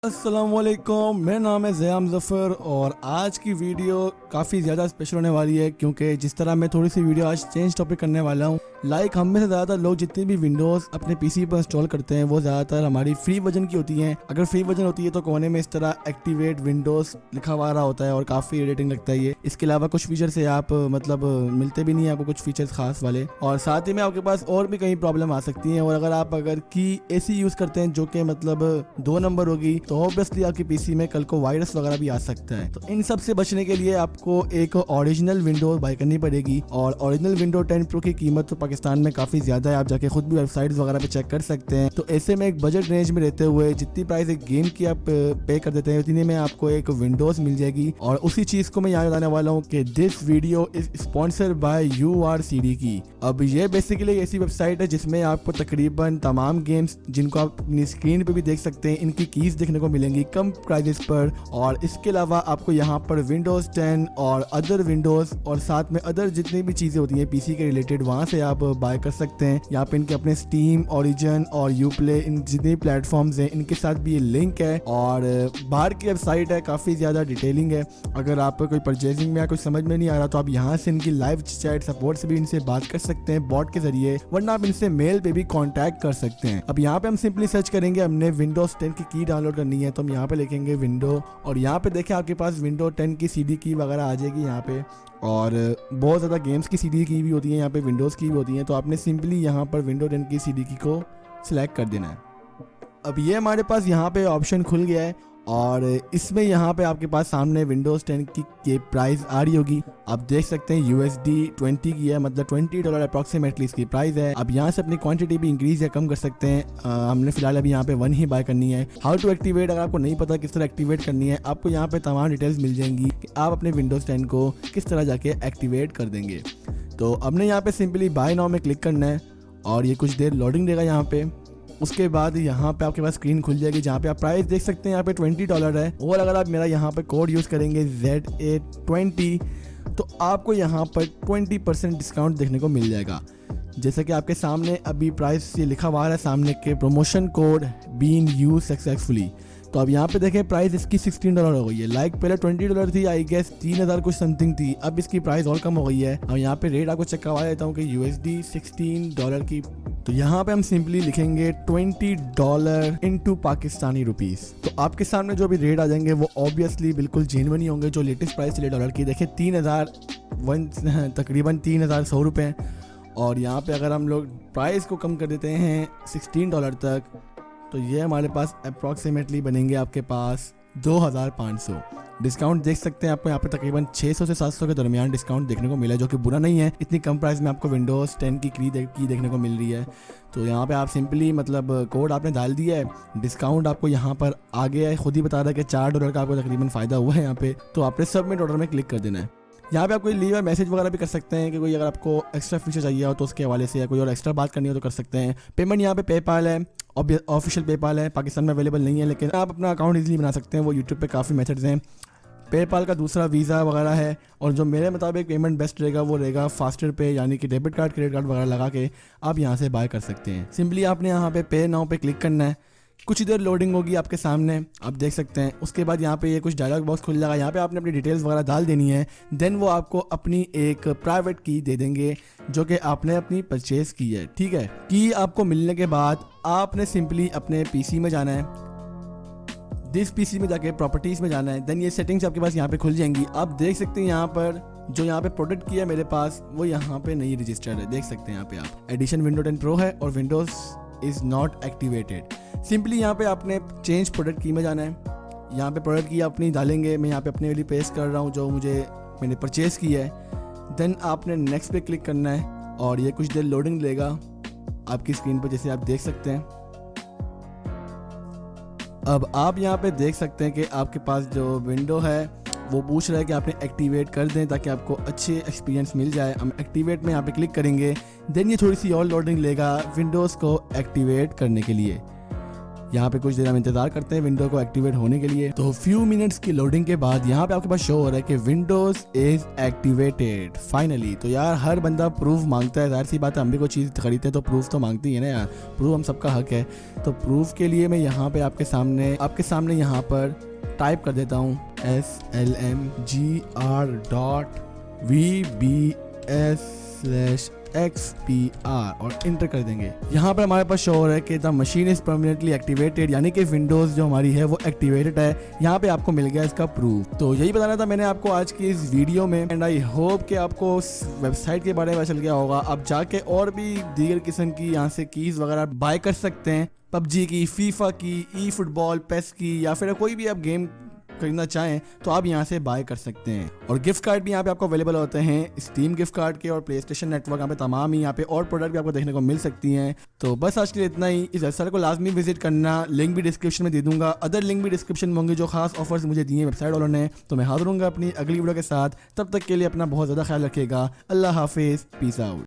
अस्सलामुअलैकुम, मेरा नाम है ज़याम ज़फ़र और आज की वीडियो काफ़ी ज़्यादा स्पेशल होने वाली है क्योंकि जिस तरह मैं थोड़ी सी वीडियो आज चेंज टॉपिक करने वाला हूँ। हम में से ज़्यादातर लोग जितने भी विंडोज़ अपने पीसी पर इंस्टॉल करते हैं वो ज़्यादातर हमारी फ्री वर्जन की होती हैं। अगर फ्री वर्जन होती है तो कोने में इस तरह एक्टिवेट विंडोज़ लिखा हुआ रहा होता है और काफ़ी इरिटेटिंग लगता है ये। इसके अलावा कुछ फीचर से आप मिलते भी नहीं है आपको कुछ फीचर्स खास वाले, और साथ ही में आपके पास और भी कई प्रॉब्लम आ सकती हैं। और अगर की एसी यूज़ करते हैं जो कि 2 नंबर होगी तो ऑब्वियसली आपकी पीसी में कल को वायरस वगैरह भी आ सकता है। तो इन सब से बचने के लिए आपको एक ओरिजिनल विंडो बाय करनी पड़ेगी और ओरिजिनल विंडो 10 प्रो की कीमत तो पाकिस्तान में काफ़ी ज़्यादा है, आप जाके खुद भी वेबसाइट्स वगैरह पे चेक कर सकते हैं। तो ऐसे में एक बजट रेंज में रहते हुए जितनी प्राइस एक गेम की आप पे कर देते हैं उतनी में आपको एक विंडोज़ मिल जाएगी। और उसी चीज़ को मैं यहाँ बताने वाला हूँ कि this video is sponsored by URCD की। अब ये बेसिकली ऐसी वेबसाइट है जिसमें आपको तकरीबन तमाम गेम्स जिनको आप अपनी स्क्रीन पे भी देख सकते हैं इनकी कीज़ देखने को मिलेंगी कम प्राइजेस पर। और इसके अलावा आपको यहाँ पर विंडोज़ 10 और अदर विंडोज़ और साथ में अदर जितनी भी चीज़ें होती हैं पीसी के रिलेटेड वहाँ से आप बाय कर सकते हैं। यहाँ पे इनके अपने स्टीम, ओरिजिन और यूप्ले इन जितने प्लेटफॉर्म्स हैं इनके साथ भी ये लिंक है। और बाहर की वेबसाइट है, काफ़ी ज़्यादा डिटेलिंग है। अगर आपको कोई परचेजिंग में या कुछ समझ में नहीं आ रहा तो आप यहाँ से इनकी लाइव चैट सपोर्ट से भी इनसे बात कर सकते हैं बॉट के जरिए, वरना आप इनसे मेल पे भी कांटेक्ट कर सकते हैं। अब यहाँ पे हम सिंपली सर्च करेंगे, हमने विंडोज 10 की डाउनलोड करनी है तो हम यहाँ पे लिखेंगे विंडो और यहाँ पे देखें आपके पास विंडो 10 की CD की वगैरह आ जाएगी यहाँ पे। और बहुत ज़्यादा गेम्स की CD की भी होती है यहाँ पे, विंडोज़ की भी होती हैं। तो आपने सिंपली यहाँ पर विंडो 10 की CD की को सिलेक्ट कर देना है। अब ये हमारे पास यहाँ पे ऑप्शन खुल गया है और इसमें यहाँ पे आपके पास सामने विंडोज़ 10 की प्राइस आ रही होगी। आप देख सकते हैं USD 20 की है, मतलब $20 अप्रॉक्सीमेटली इसकी प्राइस है। अब यहाँ से अपनी क्वांटिटी भी इंक्रीज या कम कर सकते हैं। हमने फिलहाल अभी यहाँ पे 1 ही बाय करनी है। हाउ टू एक्टिवेट, अगर आपको नहीं पता किस तरह एक्टिवेट करनी है, आपको यहाँ पे तमाम डिटेल्स मिल जाएंगी कि आप अपने विंडोज़ 10 को किस तरह जाके एक्टिवेट कर देंगे। तो हमने यहाँ पे सिंपली बाय नाउ में क्लिक करना है और ये कुछ देर लोडिंग देगा यहाँ पे। उसके बाद यहाँ पे आपके पास स्क्रीन खुल जाएगी जहाँ पे आप प्राइस देख सकते हैं यहाँ पे $20 है। और अगर आप मेरा यहाँ पे कोड यूज़ करेंगे ZA20 तो आपको यहाँ पर 20% डिस्काउंट देखने को मिल जाएगा। जैसे कि आपके सामने अभी प्राइस ये लिखा हुआ है सामने के promotion code been use successfully. तो अब यहाँ पे देखें प्राइस इसकी $16 हो गई है। पहले $20 थी, आई गेस 3000 कुछ समथिंग थी, अब इसकी प्राइस और कम हो गई है। अब यहाँ पे रेट आपको चेक करवा देता हूँ कि USD $16 की। तो यहाँ पे हम सिंपली लिखेंगे $20 इंटू पाकिस्तानी रुपीस। तो आपके सामने जो भी रेट आ जाएंगे वो ऑब्वियसली बिल्कुल जेन्युइन ही होंगे। जो लेटेस्ट प्राइस चले डॉलर की देखें तकरीबन 3100 रुपये। और यहाँ पे अगर हम लोग प्राइस को कम कर देते हैं $16 तक तो ये हमारे पास अप्रॉक्सीमेटली बनेंगे आपके पास 2500। डिस्काउंट देख सकते हैं आपको यहाँ पे तकरीबन 600 से 700 के दरमियान डिस्काउंट देखने को मिला है, जो कि बुरा नहीं है। इतनी कम प्राइस में आपको विंडोज़ 10 की देखने को मिल रही है। तो यहाँ पे आप सिंपली कोड आपने डाल दिया है, डिस्काउंट आपको यहाँ पर आ गया है, खुद ही बता रहा है कि $4 का आपको तकरीबन फ़ायदा हुआ है यहाँ पे। तो आपने सबमिट ऑर्डर में क्लिक कर देना है। यहाँ पे आप कोई लीव मैसेज वगैरह भी कर सकते हैं कि कोई अगर आपको एक्स्ट्रा फीचर चाहिए हो तो उसके हवाले से, या कोई और एक्स्ट्रा बात करनी हो तो कर सकते हैं। पेमेंट यहाँ पे पेपाल है, ऑफिशियल पेपाल है, पाकिस्तान में अवेलेबल नहीं है, लेकिन आप अपना अकाउंट इजीली बना सकते हैं। वो यूट्यूब पे काफ़ी मेथड्स हैं। पेपाल का दूसरा वीज़ा वगैरह है, और जो मेरे मुताबिक पेमेंट बेस्ट रहेगा वो रहेगा फास्टर पे, यानी कि डेबिट कार्ड क्रेडिट कार्ड वगैरह लगा के आप यहाँ से बाय कर सकते हैं। सिंपली आपने यहाँ पे पे नाउ पे क्लिक करना है, कुछ देर लोडिंग होगी आपके सामने, आप देख सकते हैं। उसके बाद यहाँ पे ये कुछ डायलॉग बॉक्स खुल जाएगा, यहाँ पे आपने अपनी डिटेल्स वगैरह डाल देनी है। देन वो आपको अपनी एक प्राइवेट की दे देंगे जो कि आपने अपनी परचेज की है, ठीक है। की आपको मिलने के बाद आपने सिंपली अपने पीसी में जाना है, दिस पीसी में जाके प्रॉपर्टीज़ में जाना है। देन ये सेटिंग्स आपके पास यहाँ पे खुल जाएंगी। आप देख सकते हैं यहाँ पर जो यहाँ पे प्रोडक्ट की है मेरे पास वो यहाँ पे नहीं रजिस्टर्ड है, देख सकते हैं यहाँ पे आप एडिशन विंडो 10 प्रो है और Windows is not activated. Simply यहाँ पे आपने चेंज प्रोडक्ट की में जाना है, यहाँ पे प्रोडक्ट की अपनी डालेंगे। मैं यहाँ पे अपने वाली पेस्ट कर रहा हूँ जो मैंने परचेज़ की है। देन आपने नेक्स्ट पे क्लिक करना है और ये कुछ देर लोडिंग लेगा आपकी स्क्रीन पर, जैसे आप देख सकते हैं। अब आप यहाँ पे देख सकते हैं कि आपके पास जो विंडो है वो पूछ रहा है कि आपने एक्टिवेट कर दें ताकि आपको अच्छे एक्सपीरियंस मिल जाए। हम एक्टिवेट में यहाँ पे क्लिक करेंगे। देन ये थोड़ी सी और लोडिंग लेगा विंडोज़ को एक्टिवेट करने के लिए। यहाँ पे कुछ देर हम इंतजार करते हैं विंडो को एक्टिवेट होने के लिए। तो फ्यू मिनट्स की लोडिंग के बाद यहाँ पे आपके पास शो हो रहा है कि विंडोज इज एक्टिवेटेड फाइनली। तो यार हर बंदा प्रूफ मांगता है, जाहिर सी बात है, हम भी कोई चीज़ खरीदते हैं तो प्रूफ तो मांगती है ना यार, प्रूफ हम सबका हक है। तो प्रूफ के लिए मैं यहाँ पे आपके सामने यहाँ पर टाइप कर देता हूँ slmgr.vbs/xpr और इंटर कर देंगे। यहाँ पर हमारे पास शो हो रहा है कि the machine is permanently activated, यानी कि विंडोज जो हमारी है वो एक्टिवेटेड है। यहाँ पे आपको मिल गया इसका प्रूफ। तो यही बताना था मैंने आपको आज की इस वीडियो में, एंड आई होप कि आपको वेबसाइट के बारे में पता चल गया होगा। आप जाके और भी दीगर किस्म की यहाँ से कीज वगैरह बाय कर सकते हैं, पबजी की, फीफा की, ई फुटबॉल, पेस की, या फिर कोई भी आप गेम खरीदना चाहें तो आप यहाँ से बाय कर सकते हैं। और गिफ्ट कार्ड भी यहाँ पे आपको अवेलेबल होते हैं, स्टीम गिफ्ट कार्ड के और प्ले स्टेशन नेटवर्क। यहाँ पे तमाम ही यहाँ पे और प्रोडक्ट भी आपको देखने को मिल सकती हैं। तो बस आज के लिए इतना ही। इस वेबसाइट को लाजमी विजिट करना, लिंक भी डिस्क्रिप्शन में दे दूंगा, अदर लिंक भी डिस्क्रिप्शन में होंगे जो खास ऑफर्स मुझे दिए वेबसाइट वालों ने। तो मैं हाजिर हूँगा अपनी अगली वीडियो के साथ, तब तक के लिए अपना बहुत ज़्यादा ख्याल रखिएगा। अल्लाह हाफिज़, पीस आउट।